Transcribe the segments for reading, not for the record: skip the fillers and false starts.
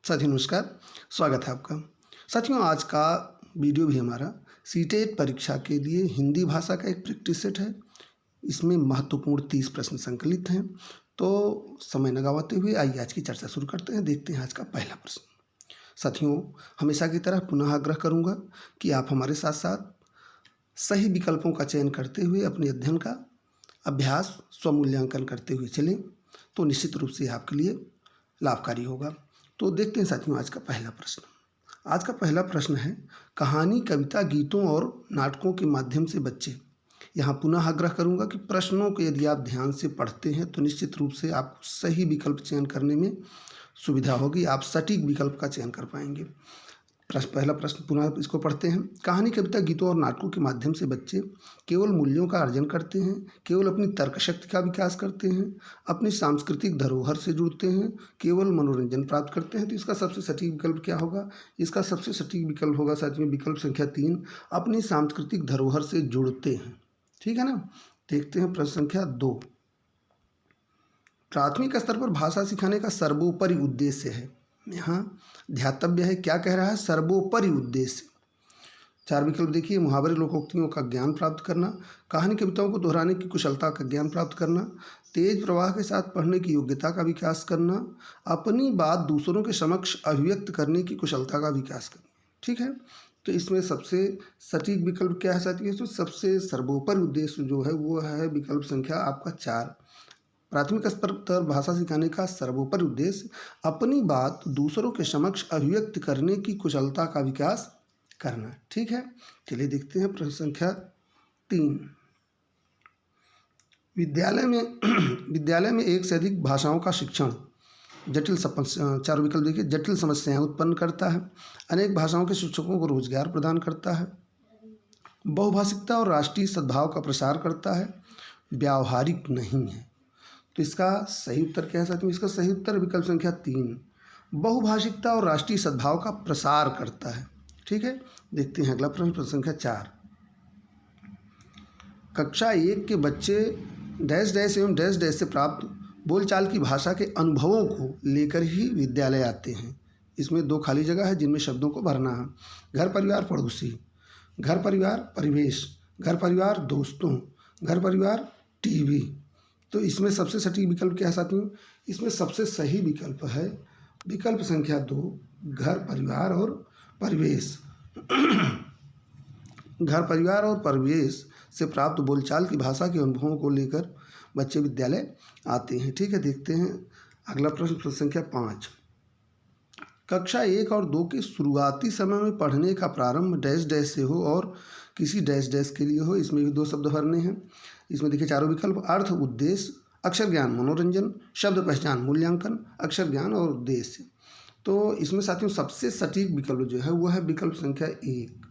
साथियों नमस्कार, स्वागत है आपका। साथियों आज का वीडियो भी हमारा सीटेट परीक्षा के लिए हिंदी भाषा का एक प्रैक्टिस सेट है। इसमें महत्वपूर्ण 30 प्रश्न संकलित हैं। तो समय न गंवाते हुए आइए आज की चर्चा शुरू करते हैं। देखते हैं आज का पहला प्रश्न। साथियों हमेशा की तरह पुनः आग्रह करूँगा कि आप हमारे साथ साथ सही विकल्पों का चयन करते हुए अपने अध्ययन का अभ्यास स्वमूल्यांकन करते हुए चलें, तो निश्चित रूप से आपके लिए लाभकारी होगा। तो देखते हैं साथियों आज का पहला प्रश्न। आज का पहला प्रश्न है, कहानी, कविता, गीतों और नाटकों के माध्यम से बच्चे। यहाँ पुनः आग्रह करूँगा कि प्रश्नों को यदि आप ध्यान से पढ़ते हैं तो निश्चित रूप से आपको सही विकल्प चयन करने में सुविधा होगी, आप सटीक विकल्प का चयन कर पाएंगे। पहला प्रश्न पुनः इसको पढ़ते हैं। कहानी, कविता, गीतों और नाटकों के माध्यम से बच्चे केवल मूल्यों का अर्जन करते हैं, केवल अपनी तर्क शक्ति का विकास करते हैं, अपनी सांस्कृतिक धरोहर से जुड़ते हैं, केवल मनोरंजन प्राप्त करते हैं। तो इसका सबसे सटीक विकल्प क्या होगा? इसका सबसे सटीक विकल्प होगा साथियों विकल्प संख्या 3, अपनी सांस्कृतिक धरोहर से जुड़ते हैं। ठीक है ना। देखते हैं प्रश्न संख्या 2। प्राथमिक स्तर पर भाषा सिखाने का सर्वोपरि उद्देश्य है। यहाँ ध्यातव्य है, क्या कह रहा है? सर्वोपरि उद्देश्य। 4 विकल्प देखिए, मुहावरे लोकोक्तियों का ज्ञान प्राप्त करना, कहानी कविताओं को दोहराने की कुशलता का ज्ञान प्राप्त करना, तेज प्रवाह के साथ पढ़ने की योग्यता का विकास करना, अपनी बात दूसरों के समक्ष अभिव्यक्त करने की कुशलता का विकास करना। ठीक है। तो इसमें सबसे सटीक विकल्प क्या है साथियों? तो सबसे सर्वोपरि उद्देश्य जो है वो है विकल्प संख्या आपका 4। प्राथमिक स्तर पर भाषा सिखाने का सर्वोपरि उद्देश्य अपनी बात दूसरों के समक्ष अभिव्यक्त करने की कुशलता का विकास करना। ठीक है। चलिए देखते हैं प्रश्न संख्या 3। विद्यालय में एक से अधिक भाषाओं का शिक्षण जटिल 4 विकल्प देखिए, जटिल समस्याएं उत्पन्न करता है, अनेक भाषाओं के शिक्षकों को रोजगार प्रदान करता है, बहुभाषिकता और राष्ट्रीय सद्भाव का प्रसार करता है, व्यावहारिक नहीं है। तो इसका सही उत्तर क्या है साथियों? इसका सही उत्तर विकल्प संख्या 3, बहुभाषिकता और राष्ट्रीय सद्भाव का प्रसार करता है। ठीक है। देखते हैं अगला प्रश्न संख्या 4। कक्षा 1 के बच्चे डैश डैश एवं डैश डैश से प्राप्त बोलचाल की भाषा के अनुभवों को लेकर ही विद्यालय आते हैं। इसमें 2 खाली जगह है जिनमें शब्दों को भरना है। घर परिवार पड़ोसी, घर परिवार परिवेश, घर परिवार दोस्तों, घर परिवार टीवी। तो इसमें सबसे सटीक विकल्प क्या है साथियों? इसमें सबसे सही विकल्प है विकल्प संख्या 2, घर परिवार और परिवेश। घर परिवार और परिवेश से प्राप्त बोलचाल की भाषा के अनुभवों को लेकर बच्चे विद्यालय आते हैं। ठीक है। देखते हैं अगला प्रश्न संख्या 5। कक्षा 1 और 2 के शुरुआती समय में पढ़ने का प्रारंभ डैश डैश से हो और किसी डैश डैश के लिए हो। इसमें भी 2 शब्द भरने हैं। इसमें देखिए 4 विकल्प, अर्थ, उद्देश्य, अक्षर ज्ञान, मनोरंजन, शब्द पहचान, मूल्यांकन, अक्षर ज्ञान और उद्देश्य। तो इसमें साथियों सबसे सटीक विकल्प जो है वो है विकल्प संख्या 1।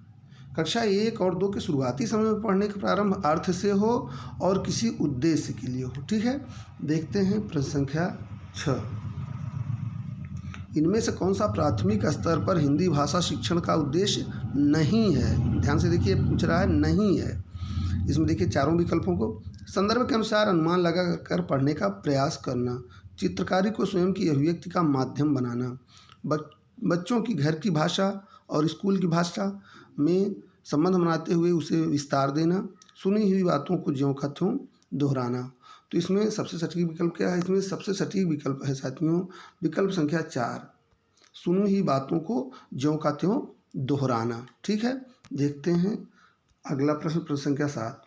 कक्षा 1 और 2 के शुरुआती समय में पढ़ने का प्रारंभ अर्थ से हो और किसी उद्देश्य के लिए हो। ठीक है। देखते हैं प्रश्न संख्या 6। इनमें से कौन सा प्राथमिक स्तर पर हिंदी भाषा शिक्षण का उद्देश्य नहीं है? ध्यान से देखिए, पूछ रहा है नहीं है। इसमें देखिए 4 विकल्पों को, संदर्भ के अनुसार अनुमान लगाकर पढ़ने का प्रयास करना, चित्रकारी को स्वयं की अभिव्यक्ति का माध्यम बनाना, बच्चों की घर की भाषा और स्कूल की भाषा में संबंध बनाते हुए उसे विस्तार देना, सुनी हुई बातों को ज्यों का त्यों दोहराना। तो इसमें सबसे सटीक विकल्प क्या है? इसमें सबसे सटीक विकल्प है साथियों विकल्प संख्या 4, सुनी हुई बातों को ज्यों का त्यों दोहराना। ठीक है। देखते हैं अगला प्रश्न संख्या 7।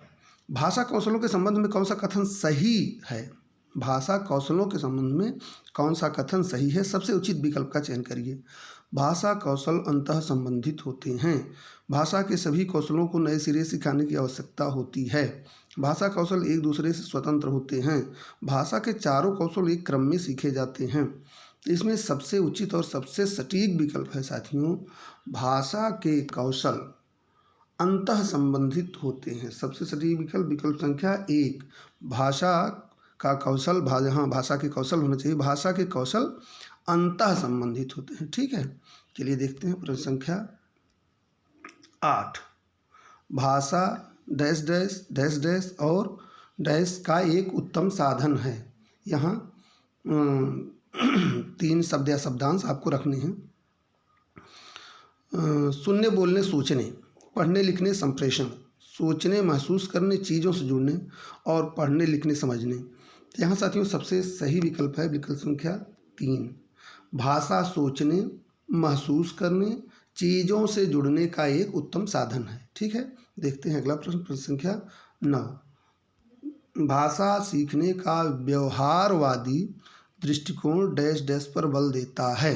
भाषा कौशलों के संबंध में कौन सा कथन सही है? भाषा कौशलों के संबंध में कौन सा कथन सही है? सबसे उचित विकल्प का चयन करिए। भाषा कौशल अंतः संबंधित होते हैं। भाषा के सभी कौशलों को नए सिरे सिखाने की आवश्यकता होती है। भाषा कौशल एक दूसरे से स्वतंत्र होते हैं। भाषा के चारों कौशल एक क्रम में सीखे जाते हैं। इसमें सबसे उचित और सबसे सटीक विकल्प है साथियों, भाषा के कौशल अंतः संबंधित होते हैं। सबसे सटीक विकल्प विकल्प संख्या 1, भाषा का कौशल, भाषा के कौशल होना चाहिए, भाषा के कौशल अंतः संबंधित होते हैं। ठीक है। चलिए देखते हैं प्रश्न संख्या 8। भाषा डैश डैश डैश डैश और डैश का एक उत्तम साधन है। यहाँ 3 शब्द या शब्दांश आपको रखने हैं। सुनने, बोलने, सोचने, पढ़ने, लिखने, संप्रेषण, सोचने, महसूस करने, चीज़ों से जुड़ने और पढ़ने, लिखने, समझने। तो यहाँ साथियों सबसे सही विकल्प है विकल्प संख्या 3। भाषा सोचने, महसूस करने, चीज़ों से जुड़ने का एक उत्तम साधन है। ठीक है, देखते हैं अगला प्रश्न, प्रश्न संख्या 9। भाषा सीखने का व्यवहारवादी दृष्टिकोण डैश डैश पर बल देता है।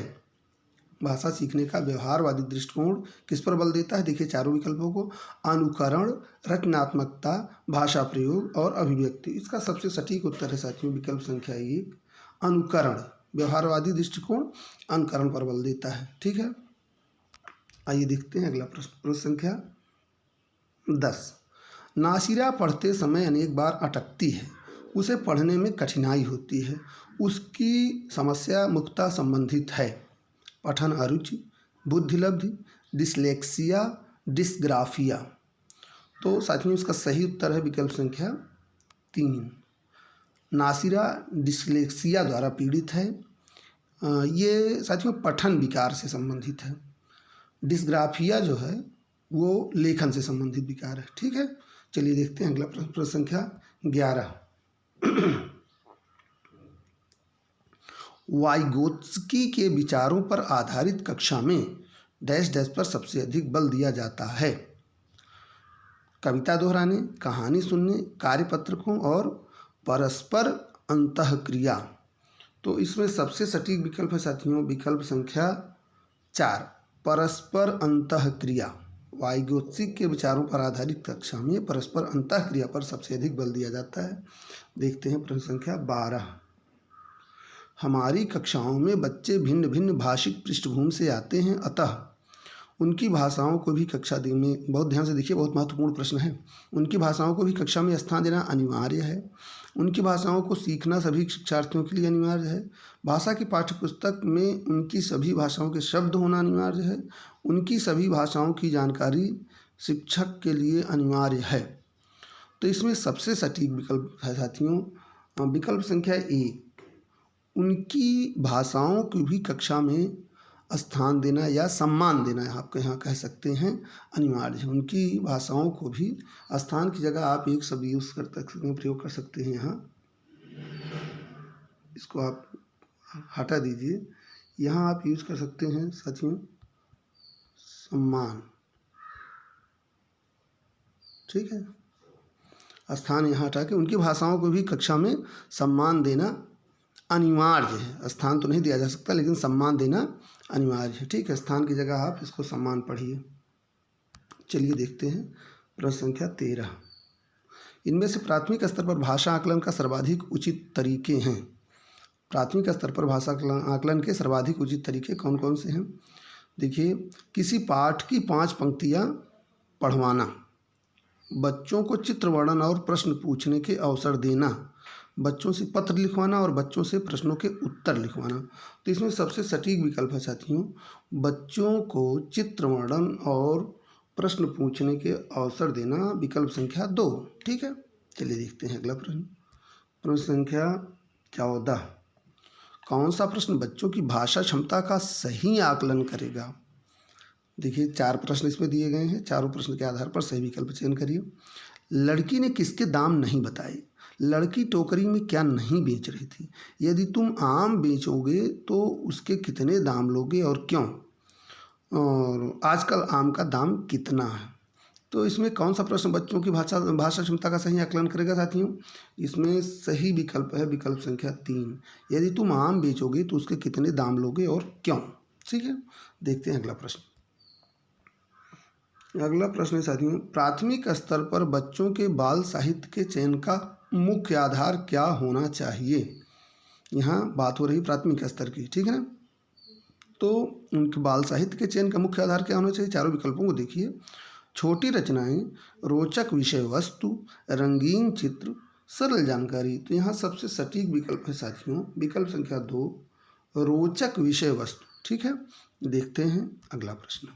भाषा सीखने का व्यवहारवादी दृष्टिकोण किस पर बल देता है? देखिए चारों विकल्पों को, अनुकरण, रचनात्मकता, भाषा प्रयोग और अभिव्यक्ति। इसका सबसे सटीक उत्तर है साथियों विकल्प संख्या 1, अनुकरण। व्यवहारवादी दृष्टिकोण अनुकरण पर बल देता है। ठीक है, आइए देखते हैं अगला प्रश्न, प्रश्न संख्या 10। नासिरा पढ़ते समय अनेक बार अटकती है, उसे पढ़ने में कठिनाई होती है, उसकी समस्या मुख्यतः संबंधित है। पठन अरुचि, बुद्धिलब्धि, डिसलेक्सिया, डिस्ग्राफिया। तो साथियों इसका सही उत्तर है विकल्प संख्या 3। नासिरा डिसलेक्सिया द्वारा पीड़ित है। ये साथियों पठन विकार से संबंधित है। डिस्ग्राफिया जो है वो लेखन से संबंधित विकार है। ठीक है, चलिए देखते हैं अगला प्रश्न, प्रश्न संख्या 11। वाइगोत्स्की के विचारों पर आधारित कक्षा में डैश डैश पर सबसे अधिक बल दिया जाता है। कविता दोहराने, कहानी सुनने, कार्यपत्रकों और परस्पर अंतःक्रिया। तो इसमें सबसे सटीक विकल्प है साथियों विकल्प संख्या 4, परस्पर अंतःक्रिया। वाइगोत्स्की के विचारों पर आधारित कक्षा में परस्पर अंतःक्रिया पर सबसे अधिक बल दिया जाता है। देखते हैं प्रश्न संख्या 12। हमारी कक्षाओं में बच्चे भिन्न भिन्न भाषिक पृष्ठभूमि से आते हैं, अतः उनकी भाषाओं को भी कक्षा में, बहुत ध्यान से देखिए, बहुत महत्वपूर्ण प्रश्न है, उनकी भाषाओं को भी कक्षा में स्थान देना अनिवार्य है। उनकी भाषाओं को सीखना सभी शिक्षार्थियों के लिए अनिवार्य है। भाषा की पाठ्यपुस्तक में उनकी सभी भाषाओं के शब्द होना अनिवार्य है। उनकी सभी भाषाओं की जानकारी शिक्षक के लिए अनिवार्य है। तो इसमें सबसे सटीक विकल्प है साथियों विकल्प संख्या 1, उनकी भाषाओं को भी कक्षा में स्थान देना या सम्मान देना, आप यहाँ कह सकते हैं, अनिवार्य है। उनकी भाषाओं को भी, स्थान की जगह आप एक शब्द यूज़ कर सकते हैं, प्रयोग कर सकते हैं। यहाँ इसको आप हटा दीजिए, यहाँ आप यूज़ कर सकते हैं साथियों सम्मान। ठीक है, स्थान यहाँ हटा के उनकी भाषाओं को भी कक्षा में सम्मान देना अनिवार्य है। स्थान तो नहीं दिया जा सकता, लेकिन सम्मान देना अनिवार्य है। ठीक है, स्थान की जगह आप इसको सम्मान पढ़िए। चलिए देखते हैं प्रश्न संख्या 13। इनमें से प्राथमिक स्तर पर भाषा आकलन का सर्वाधिक उचित तरीके हैं। प्राथमिक स्तर पर भाषा आकलन के सर्वाधिक उचित तरीके कौन कौन से हैं? देखिए, किसी पाठ की 5 पंक्तियाँ पढ़वाना, बच्चों को चित्र वर्णन और प्रश्न पूछने के अवसर देना, बच्चों से पत्र लिखवाना और बच्चों से प्रश्नों के उत्तर लिखवाना। तो इसमें सबसे सटीक विकल्प है साथियों बच्चों को चित्र वर्णन और प्रश्न पूछने के अवसर देना, विकल्प संख्या 2। ठीक है, चलिए देखते हैं अगला प्रश्न, प्रश्न संख्या 14। कौन सा प्रश्न बच्चों की भाषा क्षमता का सही आकलन करेगा? देखिए 4 प्रश्न इसमें दिए गए हैं, चारों प्रश्न के आधार पर सही विकल्प चयन करिए। लड़की ने किसके दाम नहीं बताए? लड़की टोकरी में क्या नहीं बेच रही थी? यदि तुम आम बेचोगे तो उसके कितने दाम लोगे और क्यों? और आजकल आम का दाम कितना है? तो इसमें कौन सा प्रश्न बच्चों की भाषा क्षमता का सही आकलन करेगा साथियों? इसमें सही विकल्प है विकल्प संख्या 3, यदि तुम आम बेचोगे तो उसके कितने दाम लोगे और क्यों। ठीक है, देखते हैं अगला प्रश्न। अगला प्रश्न है साथियों, प्राथमिक स्तर पर बच्चों के बाल साहित्य के चयन का मुख्य आधार क्या होना चाहिए? यहाँ बात हो रही प्राथमिक स्तर की, ठीक है ना। तो उनके बाल साहित्य के चयन का मुख्य आधार क्या होना चाहिए? चारों विकल्पों को देखिए। छोटी रचनाएं, रोचक विषय वस्तु, रंगीन चित्र, सरल जानकारी। तो यहाँ सबसे सटीक विकल्प है साथियों विकल्प संख्या 2, रोचक विषय वस्तु। ठीक है, देखते हैं अगला प्रश्न।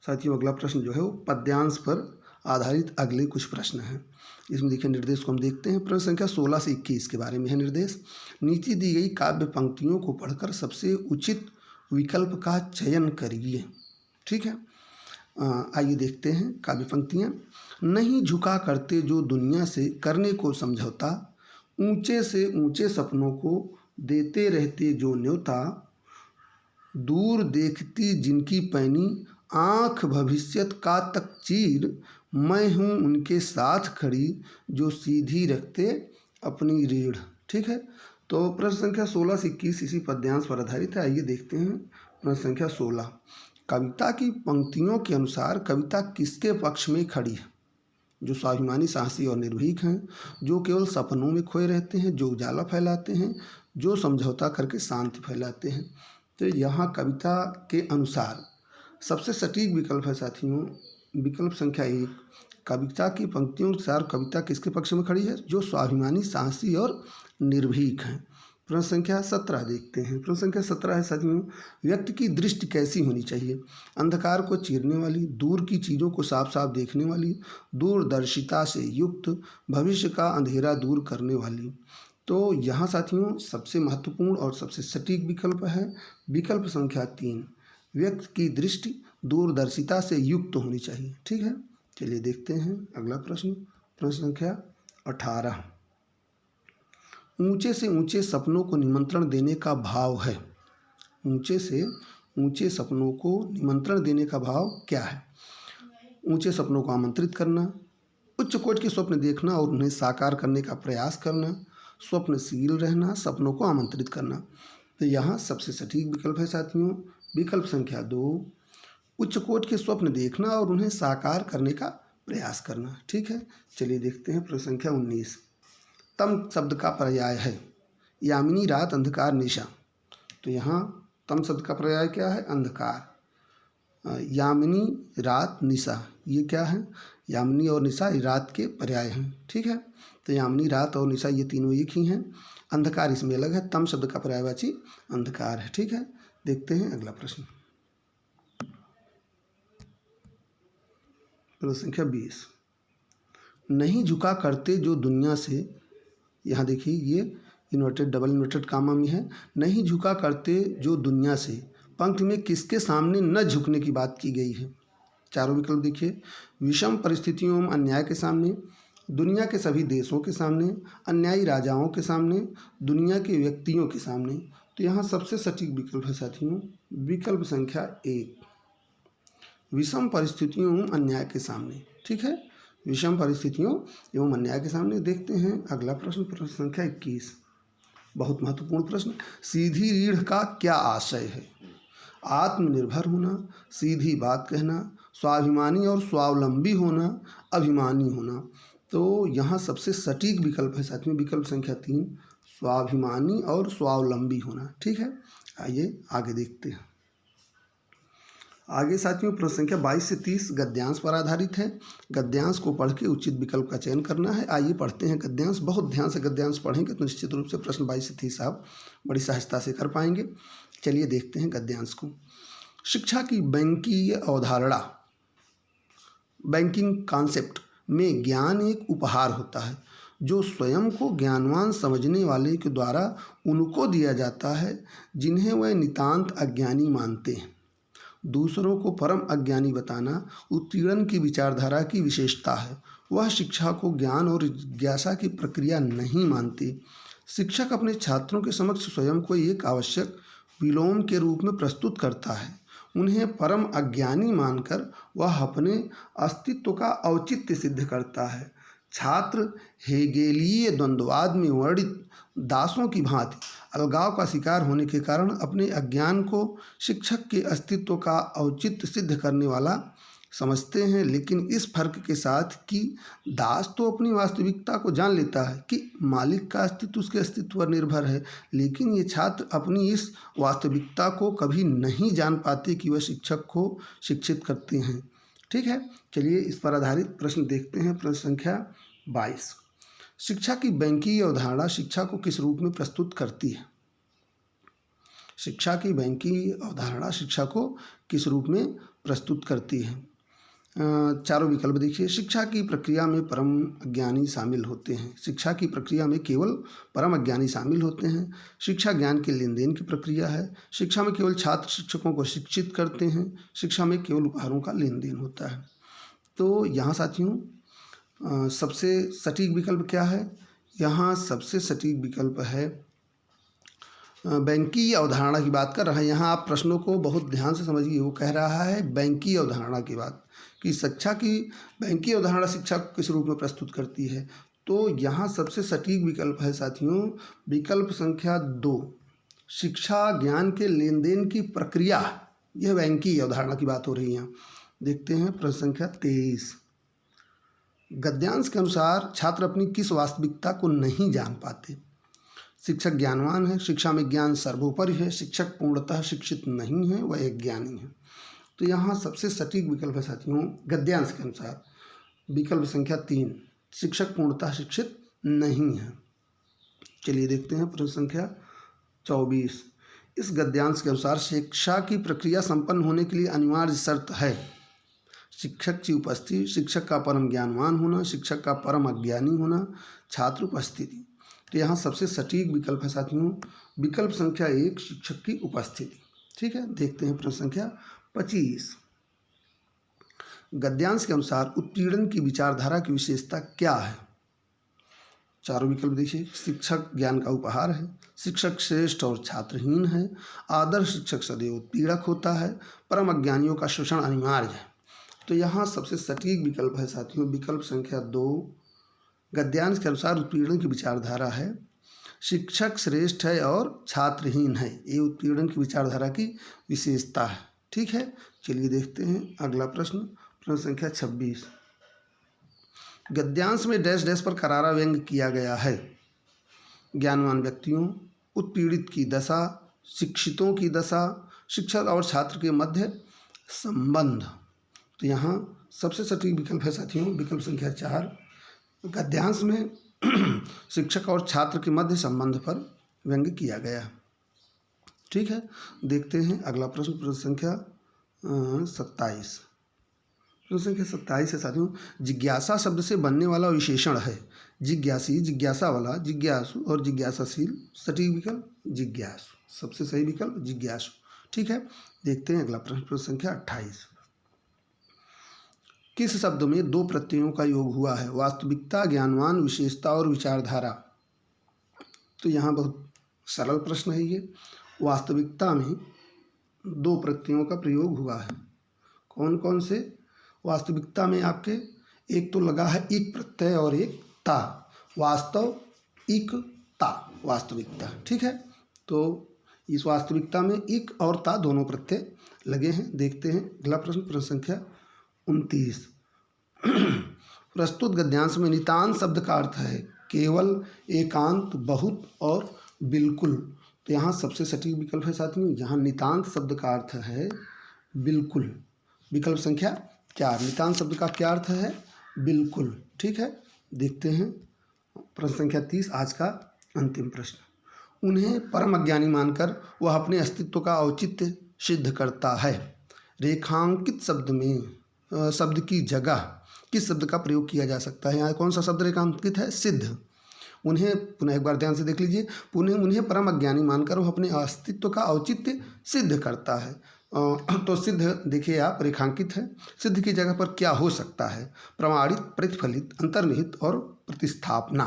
साथियों अगला प्रश्न जो है वो पद्यांश पर आधारित अगले कुछ प्रश्न हैं। इसमें देखिए निर्देश को हम देखते हैं। प्रश्न संख्या 16 से 21 के बारे में है निर्देश। नीचे दी गई काव्य पंक्तियों को पढ़कर सबसे उचित विकल्प का चयन करिए। ठीक है, आइए देखते हैं काव्य पंक्तियाँ। नहीं झुका करते जो दुनिया से करने को समझौता, ऊंचे से ऊंचे सपनों को देते रहते जो न्योता, दूर देखती जिनकी पैनी आँख भविष्यत का तक चीर, मैं हूँ उनके साथ खड़ी जो सीधी रखते अपनी रीढ़। ठीक है, तो प्रश्न संख्या 16 से 21 इसी पद्यांश पर आधारित है। आइए देखते हैं प्रश्न संख्या 16। कविता की पंक्तियों के अनुसार कविता किसके पक्ष में खड़ी है? जो स्वाभिमानी, साहसी और निर्भीक हैं, जो केवल सपनों में खोए रहते हैं, जो उजाला फैलाते हैं, जो समझौता करके शांति फैलाते हैं। तो यहाँ कविता के अनुसार सबसे सटीक विकल्प है साथियों, विकल्प संख्या 1। कविता की पंक्तियों के अनुसार कविता किसके पक्ष में खड़ी है? जो स्वाभिमानी, साहसी और निर्भीक हैं। प्रश्न संख्या 17 देखते हैं। प्रश्न संख्या 17 है साथियों, व्यक्ति की दृष्टि कैसी होनी चाहिए? अंधकार को चीरने वाली, दूर की चीज़ों को साफ साफ देखने वाली, दूरदर्शिता से युक्त, भविष्य का अंधेरा दूर करने वाली। तो यहाँ साथियों सबसे महत्वपूर्ण और सबसे सटीक विकल्प है विकल्प संख्या 3। व्यक्ति की दृष्टि दूरदर्शिता से युक्त होनी चाहिए। ठीक है, चलिए देखते हैं अगला प्रश्न। प्रश्न संख्या 18। ऊंचे से ऊंचे सपनों को निमंत्रण देने का भाव है। ऊंचे से ऊंचे सपनों को निमंत्रण देने का भाव क्या है? ऊंचे सपनों को आमंत्रित करना, उच्च कोटि के स्वप्न देखना और उन्हें साकार करने का प्रयास करना, स्वप्नशील रहना, सपनों को आमंत्रित करना। तो यहाँ सबसे सटीक विकल्प है साथियों विकल्प संख्या 2, उच्च कोटि के स्वप्न देखना और उन्हें साकार करने का प्रयास करना। ठीक है, चलिए देखते हैं प्रश्न संख्या 19। तम शब्द का पर्याय है यामिनी, रात, अंधकार, निशा। तो यहाँ तम शब्द का पर्याय क्या है? अंधकार। यामिनी, रात, निशा, ये क्या है? यामिनी और निशा रात के पर्याय हैं। ठीक है, तो यामिनी, रात और निशा ये तीनों एक ही हैं। अंधकार इसमें अलग है। तम शब्द का पर्यायवाची अंधकार है। ठीक है, देखते हैं अगला प्रश्न। प्रश्न संख्या 20। नहीं झुका करते जो दुनिया से, यहाँ देखिए ये इन्वर्टेड डबल इन्वर्टेड कामा में है। नहीं झुका करते जो दुनिया से पंक्ति में किसके सामने न झुकने की बात की गई है? चारों विकल्प देखिए। विषम परिस्थितियों में अन्याय के सामने, दुनिया के सभी देशों के सामने, अन्यायी राजाओं के सामने, दुनिया के व्यक्तियों के सामने। तो यहाँ सबसे सटीक विकल्प है साथियों विकल्प संख्या 1, विषम परिस्थितियों में अन्याय के सामने। ठीक है, विषम परिस्थितियों एवं अन्याय के सामने। देखते हैं अगला प्रश्न। प्रश्न संख्या 21, बहुत महत्वपूर्ण प्रश्न। सीधी रीढ़ का क्या आशय है? आत्मनिर्भर होना, सीधी बात कहना, स्वाभिमानी और स्वावलंबी होना, अभिमानी होना। तो यहाँ सबसे सटीक विकल्प है साथियों विकल्प संख्या 3, स्वाभिमानी और स्वावलंबी होना। ठीक है, आइए आगे देखते हैं। आगे साथियों प्रश्न संख्या 22 से 30 गद्यांश पर आधारित है। गद्यांश को पढ़ के उचित विकल्प का चयन करना है। आइए पढ़ते हैं गद्यांश। बहुत ध्यान से गद्यांश पढ़ेंगे तो निश्चित रूप से प्रश्न 22 से 30 आप बड़ी सहजता से कर पाएंगे। चलिए देखते हैं गद्यांश को। शिक्षा की बैंकीय अवधारणा, बैंकिंग कॉन्सेप्ट में ज्ञान एक उपहार होता है जो स्वयं को ज्ञानवान समझने वाले के द्वारा उनको दिया जाता है जिन्हें वह नितांत अज्ञानी मानते हैं। दूसरों को परम अज्ञानी बताना उत्पीड़न की विचारधारा की विशेषता है। वह शिक्षा को ज्ञान और जिज्ञासा की प्रक्रिया नहीं मानती। शिक्षक अपने छात्रों के समक्ष स्वयं को एक आवश्यक विलोम के रूप में प्रस्तुत करता है। उन्हें परम अज्ञानी मानकर वह अपने अस्तित्व का औचित्य सिद्ध करता है। छात्र हेगेलीय द्वंद्ववाद में वर्णित दासों की भांति अलगाव का शिकार होने के कारण अपने अज्ञान को शिक्षक के अस्तित्व का औचित्य सिद्ध करने वाला समझते हैं, लेकिन इस फर्क के साथ कि दास तो अपनी वास्तविकता को जान लेता है कि मालिक का अस्तित्व उसके अस्तित्व पर निर्भर है, लेकिन ये छात्र अपनी इस वास्तविकता को कभी नहीं जान पाते कि वह शिक्षक को शिक्षित करते हैं। ठीक है, चलिए इस पर आधारित प्रश्न देखते हैं। प्रश्न संख्या 22। शिक्षा की बैंकीय अवधारणा शिक्षा को किस रूप में प्रस्तुत करती है? शिक्षा की बैंकीय अवधारणा शिक्षा को किस रूप में प्रस्तुत करती है? चारों विकल्प देखिए। शिक्षा की प्रक्रिया में परम अज्ञानी शामिल होते हैं। शिक्षा की प्रक्रिया में केवल परम अज्ञानी शामिल होते हैं। शिक्षा ज्ञान के लेन देन की प्रक्रिया है। शिक्षा में केवल छात्र शिक्षकों को शिक्षित करते हैं। शिक्षा में केवल उपहारों का लेन देन होता है। तो यहाँ साथियों सबसे सटीक विकल्प क्या है? यहाँ सबसे सटीक विकल्प है बैंकीय अवधारणा की बात कर रहा है। यहाँ आप प्रश्नों को बहुत ध्यान से समझिए। वो कह रहा है बैंकीय अवधारणा की बात, कि शिक्षा की बैंकीय अवधारणा शिक्षा को किस रूप में प्रस्तुत करती है। तो यहाँ सबसे सटीक विकल्प है साथियों विकल्प संख्या 2, शिक्षा ज्ञान के लेन देन की प्रक्रिया। यह बैंकीय अवधारणा की बात हो रही है यहाँ। देखते हैं प्रश्न संख्या 23। गद्यांश के अनुसार छात्र अपनी किस वास्तविकता को नहीं जान पाते? शिक्षक ज्ञानवान है, शिक्षा में ज्ञान सर्वोपरि है, शिक्षक पूर्णतः शिक्षित नहीं है, वह एक ज्ञानी है। तो यहाँ सबसे सटीक विकल्प है साथियों गद्यांश के अनुसार विकल्प संख्या 3, शिक्षक पूर्णतः शिक्षित नहीं है। चलिए देखते हैं प्रश्न संख्या 24। इस गद्यांश के अनुसार शिक्षा की प्रक्रिया संपन्न होने के लिए अनिवार्य शर्त है शिक्षक की उपस्थिति, शिक्षक का परम ज्ञानवान होना, शिक्षक का परम अज्ञानी होना, छात्र उपस्थिति। तो यहाँ सबसे सटीक विकल्प है साथियों विकल्प संख्या 1, शिक्षक की उपस्थिति। ठीक है, देखते हैं प्रश्न संख्या 25। गद्यांश के अनुसार उत्पीड़न की विचारधारा की विशेषता क्या है? चारों विकल्प देखिए। शिक्षक ज्ञान का उपहार है, शिक्षक श्रेष्ठ और छात्रहीन है, आदर्श शिक्षक सदैव उत्पीड़क होता है, परम अज्ञानियों का शोषण अनिवार्य है। तो यहाँ सबसे सटीक विकल्प है साथियों विकल्प संख्या 2, गद्यांश के अनुसार उत्पीड़न की विचारधारा है शिक्षक श्रेष्ठ है और छात्रहीन है। ये उत्पीड़न की विचारधारा की विशेषता है। ठीक है, चलिए देखते हैं अगला प्रश्न, प्रश्न संख्या 26। गद्यांश में डैश डैश पर करारा व्यंग किया गया है। ज्ञानवान व्यक्तियों, उत्पीड़ित की दशा, शिक्षितों की दशा, शिक्षक और छात्र के मध्य संबंध। तो यहाँ सबसे सटीक विकल्प है साथियों विकल्प संख्या 4, गद्यांश में शिक्षक और छात्र के मध्य संबंध पर व्यंग किया गया। ठीक है, देखते हैं अगला प्रश्न, प्रश्न संख्या 27। प्रश्न संख्या 27 है साथियों जिज्ञासा शब्द से बनने वाला विशेषण है जिज्ञासी, जिज्ञासा वाला, जिज्ञासु और जिज्ञासाशील। सटीक विकल्प जिज्ञासु, सबसे सही विकल्प जिज्ञासु। ठीक है, देखते हैं अगला प्रश्न, प्रश्न संख्या 28। किस शब्द में 2 प्रत्ययों का योग हुआ है? वास्तविकता, ज्ञानवान, विशेषता और विचारधारा। तो यहाँ बहुत सरल प्रश्न है ये। वास्तविकता में 2 प्रत्ययों का प्रयोग हुआ है। कौन कौन से? वास्तविकता में आपके एक तो लगा है इक प्रत्यय और एक ता, वास्तव इक ता वास्तविकता। ठीक है, तो इस वास्तविकता में इक और ता दोनों प्रत्यय लगे हैं। देखते हैं अगला प्रश्न, प्रश्न संख्या 29। प्रस्तुत गद्यांश में नितांत शब्द का अर्थ है केवल, एकांत, बहुत और बिल्कुल। तो यहाँ सबसे सटीक विकल्प है साथियों यहाँ नितांत शब्द का अर्थ है बिल्कुल। विकल्प संख्या 4, नितांत शब्द का क्या अर्थ है? बिल्कुल। ठीक है, देखते हैं प्रश्न संख्या 30 आज का अंतिम प्रश्न। उन्हें परम अज्ञानी मानकर वह अपने अस्तित्व का औचित्य सिद्ध करता है। रेखांकित शब्द में शब्द की जगह किस शब्द का प्रयोग किया जा सकता है? यहाँ कौन सा शब्द रेखांकित है? सिद्ध। उन्हें पुनः एक बार ध्यान से देख लीजिए। उन्हें परम अज्ञानी मानकर वह अपने अस्तित्व का औचित्य सिद्ध करता है। तो सिद्ध देखिए आप रेखांकित है, सिद्ध की जगह पर क्या हो सकता है? प्रमाणित, प्रतिफलित, अंतर्निहित और प्रतिस्थापना।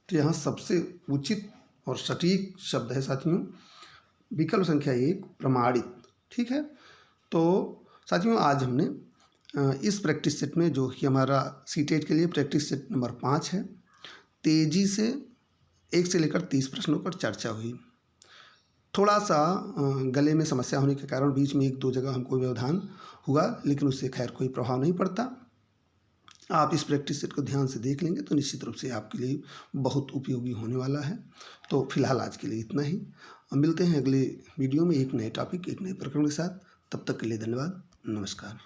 तो यहाँ सबसे उचित और सटीक शब्द है साथियों विकल्प संख्या 1, प्रमाणित। ठीक है, तो साथियों आज हमने इस प्रैक्टिस सेट में जो कि हमारा सीटेट के लिए प्रैक्टिस सेट नंबर 5 है, तेज़ी से 1 से लेकर 30 प्रश्नों पर चर्चा हुई। थोड़ा सा गले में समस्या होने के कारण बीच में 1-2 जगह हमको व्यवधान हुआ, लेकिन उससे खैर कोई प्रभाव नहीं पड़ता। आप इस प्रैक्टिस सेट को ध्यान से देख लेंगे तो निश्चित रूप से आपके लिए बहुत उपयोगी होने वाला है। तो फिलहाल आज के लिए इतना ही। मिलते हैं अगले वीडियो में एक नए टॉपिक, एक नए प्रकरण के साथ। तब तक के लिए धन्यवाद, नमस्कार।